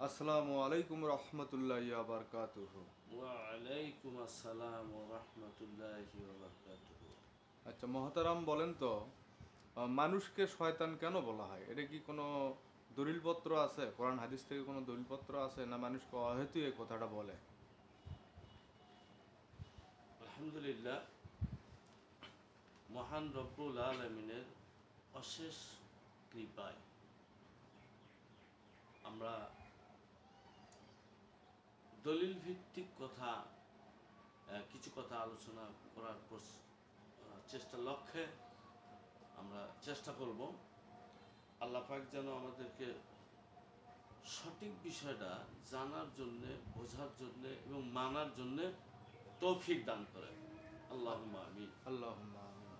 আসসালামু আলাইকুম রহমতুল্লাহি ওয়া বারাকাতুহু। ওয়ালাইকুম আসসালাম ওয়া রাহমাতুল্লাহি ওয়া বারাকাতুহু। আচ্ছা মহতারাম, বলেন তো মানুষকে শয়তান কেন বলা হয়? এটা কি কোনো দলিলপত্র আছে? কোরআন হাদিস থেকে কোনো দলিলপত্র আছে, না মানুষকে অহেতু এই কথাটা বলে? আলহামদুলিল্লাহ, মহান রব্বুল আলামিনের অশেষ কৃপায় আমরা দলিল ভিত্তিক কথা কিছু কথা আলোচনা করার চেষ্টা লক্ষ্যে আমরা চেষ্টা করব। আল্লাহ পাক যেন আমাদেরকে সঠিক বিষয়টা জানার জন্যে, বোঝার জন্যে এবং মানার জন্যে তৌফিক দান করেন। আল্লাহুম্মা আমিন। আল্লাহুম্মা আমিন।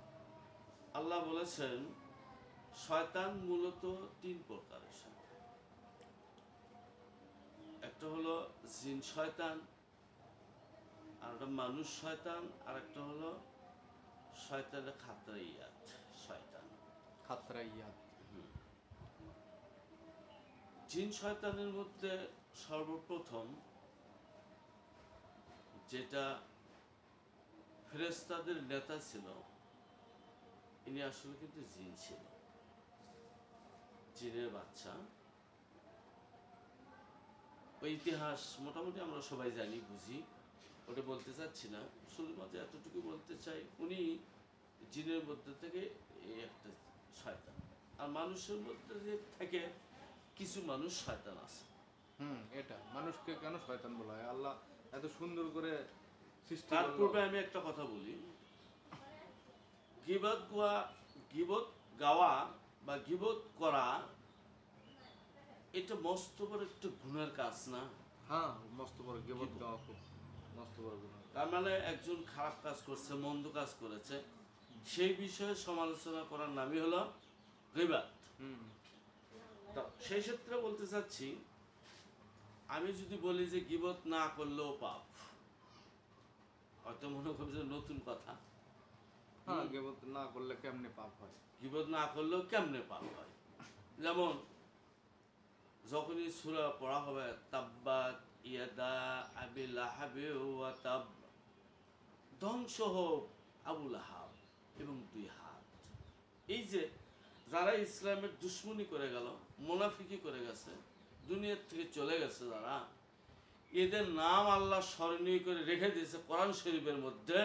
আল্লাহ বলেছেন শয়তান মূলত তিন প্রকারের শয়তান। একটা হলো জিন শয়তান, আর একটা মানুষ শয়তান, আর একটা হলো শয়তানের খাতরাইয়াত শয়তান। খাতরাইয়াত। জিন শয়তানের মধ্যে সর্বপ্রথম যেটা ফেরেশতাদের নেতা ছিল, ইনি আসলে কিন্তু জিন ছিল, জিনের বাচ্চা। ওই ইতিহাস মোটামুটি আমরা সবাই জানি, বুঝি, ওটা বলতে চাচ্ছি না, শুধুমাত্র এতটুকু বলতে চাই, উনি জিনের মধ্যে থেকে এই একটা শয়তান। আর মানুষের মধ্যে থেকে কিছু মানুষ শয়তান আছে। এটা মানুষকে কেন শয়তান বলা হয়? আল্লাহ এত সুন্দর করে সৃষ্টি তার করলো। পূর্বে আমি একটা কথা বলি, গীবত গাওয়া বা গীবত করা এটা মস্ত বড় একটা গুনার কাজ না? হ্যাঁ, মস্ত বড় গীবত গাওয়া খুব মস্ত বড় গুনাহ। তার মানে একজন খারাপ কাজ করছে, মন্দ কাজ করেছে, সেই বিষয়ে সমালোচনা করার নামই হলো গীবত। তো সেই ক্ষেত্রে বলতে চাচ্ছি, আমি যদি বলি যে গীবত না করলেও পাপ, হয়তো মনে করবে যে নতুন কথা। হ্যাঁ, গীবত না করলে কেমনে পাপ হয়? গীবত না করলেও কেমনে পাপ হয়? যেমন যখনই সূরা পড়া হবে, তাব্বাত ইয়াদা আবি লাহাবি ওয়া তাব, ধ্বংস হোক আবু লাহাব এবং দুই হাত। এই যে যারা ইসলামের দুশ্মনী করে গেল, মুনাফিকি করে গেছে, দুনিয়ার থেকে চলে গেছে যারা, এদের নাম আল্লাহ স্মরণীয় করে রেখে দিয়েছে কোরআন শরীফের মধ্যে।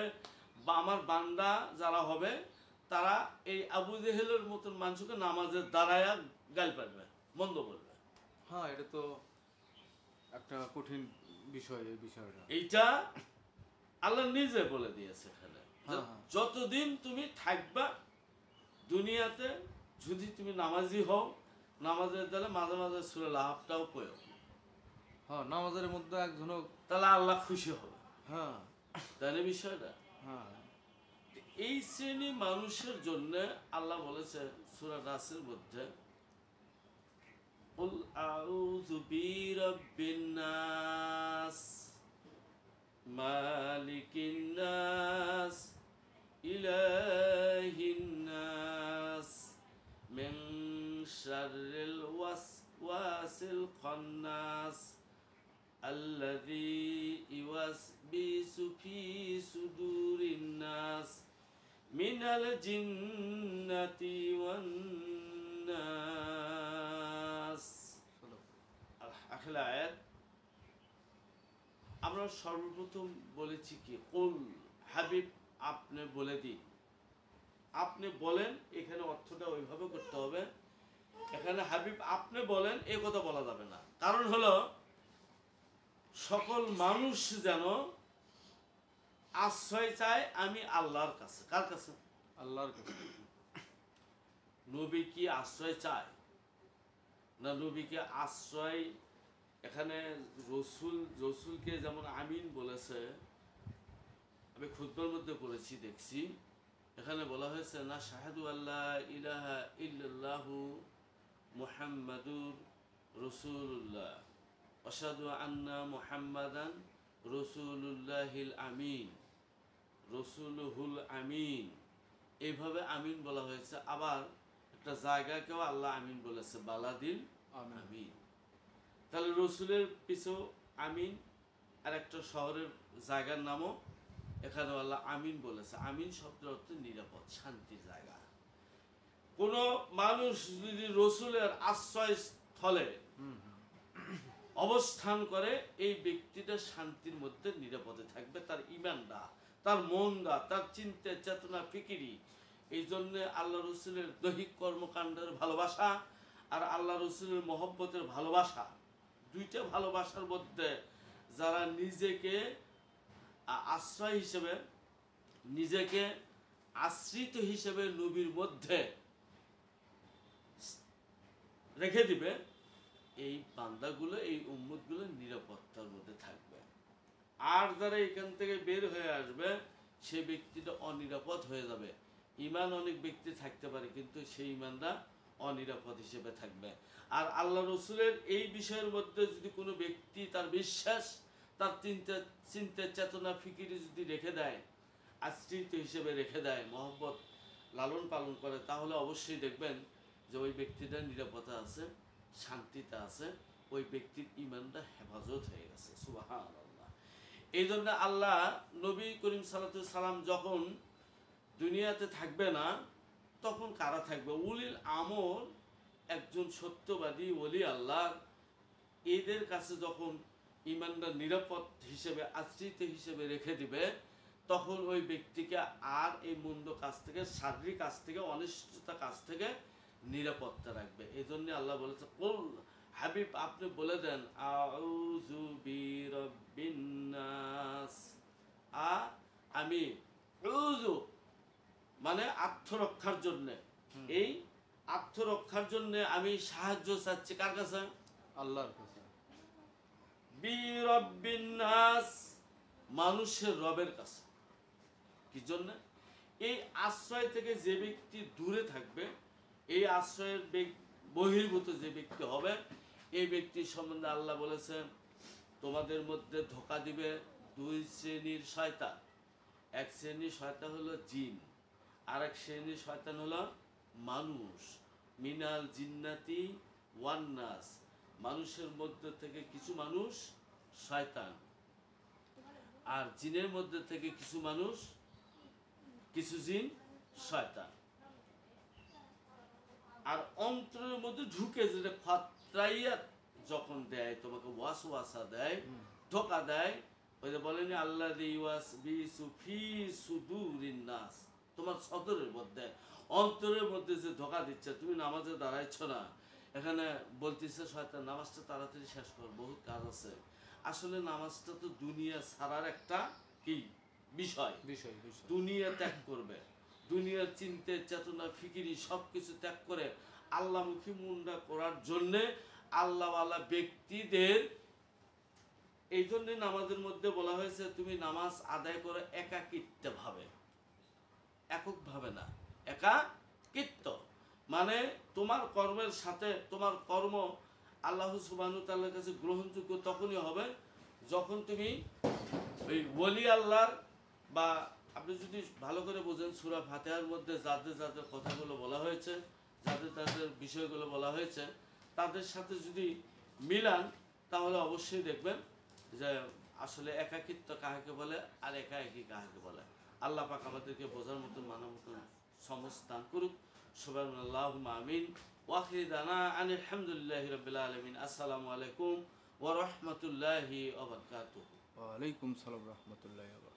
বা আমার বান্দা যারা হবে তারা এই আবু জেহেলের মতন মানুষকে নামাজের দাঁড়ায়া গাল পারবে, মন্দ বলবে। হ্যাঁ, এটা তো একটা কঠিন বিষয়, এই বিষয়টা। এইটা আল্লাহ নিজে বলে দিয়েছে এখানে, হ্যাঁ, হ্যাঁ। যতদিন তুমি থাকবা দুনিয়াতে, যদি তুমি নামাজি হও, নামাজের দ্বারা মাঝে মাঝে সূরা লাহাবটাও পড়ো, হ্যাঁ, নামাজের মধ্যে একজনও। তাহলে আল্লাহ খুশি হবে। হ্যাঁ, তাই না বিষয়টা? হ্যাঁ। এই শ্রেণী মানুষের জন্য আল্লাহ বলেছে সূরা নাসের মধ্যে, কুল আউযু বিরাব্বিন নাস মালিকিন নাস ইলাহিন নাস মিন শাররিল ওয়াসওয়াসিল খান্নাস আল্লাযী ইউওয়াসবিসু ফি সুদুরিন নাস মিনাল জিন্নাতি ওয়ান নাস। আখের আয়াত। আমরা সর্বপ্রথম বলেছি কি, কুল, হাবিব আপনি বলে দিন, আপনি বলেন। এখানে অর্থটা ওইভাবে করতে হবে, এখানে হাবিব আপনি বলেন এই কথা বলা যাবে না। কারণ হলো সকল মানুষ যেন আশ্রয় চায় আমি আল্লাহর কাছে। কার কাছে? আল্লাহর কাছে। নবী কি আশ্রয় চায় না? নবীকে আশ্রয়, এখানে রসুলকে যেমন আমিন বলেছে, আমি খুতবার মধ্যে পড়েছি, দেখছি এখানে বলা হয়েছে না শাহাদু আল্লাহ ইলাহা ইল্লাল্লাহু মুহাম্মাদুর রাসূলুল্লাহ আশহাদু আন্না মুহাম্মাদান রাসূলুল্লাহিল আমিন, রসুলহুল আমিন, এইভাবে আমিন বলা হয়েছে। আবার একটা জায়গাকেও আল্লাহ আমিন বলেছে, বালাদিল আমিন। তাহলে রসুলের পিছু আমিন, আর একটা শহরের জায়গার নামও এখানে আল্লাহ আমিন বলেছে। আমিন শব্দের অর্থ নিরাপদ, শান্তির জায়গা। কোন মানুষ যদি রসুলের আশ্রয়স্থলে অবস্থান করে, এই ব্যক্তিটা শান্তির মধ্যে নিরাপদে থাকবে। তার ইমানটা, তার মনটা, তার চিন্তা চেতনা ফিকিরি। এই জন্য আল্লাহ রসুলের দৈহিক কর্মকাণ্ডের ভালোবাসা আর আল্লাহ রসুলের মহব্বতের ভালোবাসা, দুইটা ভালোবাসার মধ্যে যারা নিজেকে আশ্রয় হিসেবে, নিজেকে আশ্রিত হিসেবে নবীর মধ্যে রেখে দিবে, এই বান্দাগুলো, এই উম্মতগুলো নিরাপত্তার মধ্যে থাকবে। আর যারা এখান থেকে বের হয়ে আসবে, সে ব্যক্তিটা অনিরাপদ হয়ে যাবে। ইমান অনেক ব্যক্তি থাকতে পারে, কিন্তু সেই ইমানটা অনিরাপদ হিসেবে থাকবে। আর আল্লাহ রসুলের এই বিষয়ের মধ্যে যদি কোনো ব্যক্তি তার বিশ্বাস, তার চিন্তা চেতনা ফিকিরি যদি রেখে দেয়, আশ্রিত হিসেবে রেখে দেয়, মহব্বত লালন পালন করে, তাহলে অবশ্যই দেখবেন যে ওই ব্যক্তিটা নিরাপত্তা আছে, শান্তিতে আছে, ওই ব্যক্তির ইমানটা হেফাজত হয়ে গেছে। সুবহানাল্লাহ। এই জন্য আল্লাহ নবী করিম সাল্লাল্লাহু আলাইহি সাল্লাম যখন দুনিয়াতে থাকবে না, তখন কারা থাকবে? উলিল আমর, একজন সত্যবাদী ওলি আল্লাহ, এদের কাছে যখন ইমানটা নিরাপদ হিসেবে, আশ্রিত হিসেবে রেখে দিবে, তখন ওই ব্যক্তিকে আর এই মন্দ কাজ থেকে, শারীরিক কাজ থেকে, অনিষ্টতা কাজ থেকে নিরাপত্তা রাখবে। এই জন্য আল্লাহ বলেছে, কুল হাবিব, আপনি বলে দেন, আউযু বিরাব্বিন নাস, আমি উযু মানে আত্মরক্ষার জন্য, এই আত্মরক্ষার জন্য আমি সাহায্য চাচ্ছি কার কাছে? আল্লাহর কাছে। বিরাব্বিন নাস, মানুষের রবের কাছে। কি জন্য? এই আশ্রয় থেকে যে ব্যক্তি দূরে থাকবে, এই আশ্রয়ের বহির্ভূত যে ব্যক্তি হবে, এই ব্যক্তির সম্বন্ধে আল্লাহ বলেছেন, তোমাদের মধ্যে ধোঁকা দিবে দুই শ্রেণীর শয়তান। এক শ্রেণীর শয়তান হলো জিন, আর এক শ্রেণীর শয়তান হলো মানুষ। মিনাল জিন্নাতি ওয়ান নাস, মানুষের মধ্যে থেকে কিছু মানুষ শয়তান, আর জিনের মধ্যে থেকে কিছু মানুষ, কিছু জিন শয়তান। আর অন্তরের মধ্যে ঢুকে যেটা ফাতরাইয়া যখন দেয়, তোমাকে ওয়াসওয়াসা দেয়, ধোঁকা দেয়, ওই যে বলেনি আল্লাযী ইউওয়াসবিসু ফি সুদুরিন নাস, তোমার সদরের মধ্যে, অন্তরের মধ্যে যে ধোঁকা দিচ্ছে, তুমি নামাজে দাঁড়াইছো না, এখানে বলতেছে শয়তান নামাজটা তাড়াতাড়ি শেষ কর, বহুত কাজ আছে। আসলে নামাজটা তো দুনিয়া ছাড়ার একটা কি বিষয়, দুনিয়া ত্যাগ করবে, দুনিয়ার চিন্তা চেতনা ফিকিরি সবকিছু ত্যাগ করে আল্লাহমুখী মুন্ডা করার জন্যে আল্লাহওয়ালা ব্যক্তিদের, এই জন্য নামাজের মধ্যে বলা হয়েছে তুমি নামাজ আদায় করো একাকিত্ব ভাবে, একক ভাবে না, একাকিত্ব মানে তোমার কর্মের সাথে, তোমার কর্ম আল্লাহ সুবহানাহু ওয়া তাআলার কাছে গ্রহণযোগ্য তখনই হবে যখন তুমি ওই ওলি আল্লাহর, বা আপনি যদি ভালো করে বোঝেন সূরা ফাতিহার মধ্যে যাদের যাদের কথাগুলো বলা হয়েছে, যাদের যাদের বিষয়গুলো বলা হয়েছে, তাদের সাথে যদি মিলান, তাহলে অবশ্যই দেখবেন যে আসলে একাকিত্ব কাহাকে বলে আর একাকী কাহাকে বলে। আল্লাহ পাক আমাদেরকে বোঝার মতন, মানার মতন সমস্থান করুক। সুবহানাল্লাহুম্মা আমিন। ওয়া আখিরু দানা আনিল হামদুলিল্লাহি রাব্বিল আলামিন। আসসালামু আলাইকুম ওয়া রাহমাতুল্লাহি ওয়া বারাকাতুহু। ওয়া আলাইকুম সালাম ওয়া রাহমাতুল্লাহি ওয়া বারাকাতুহু।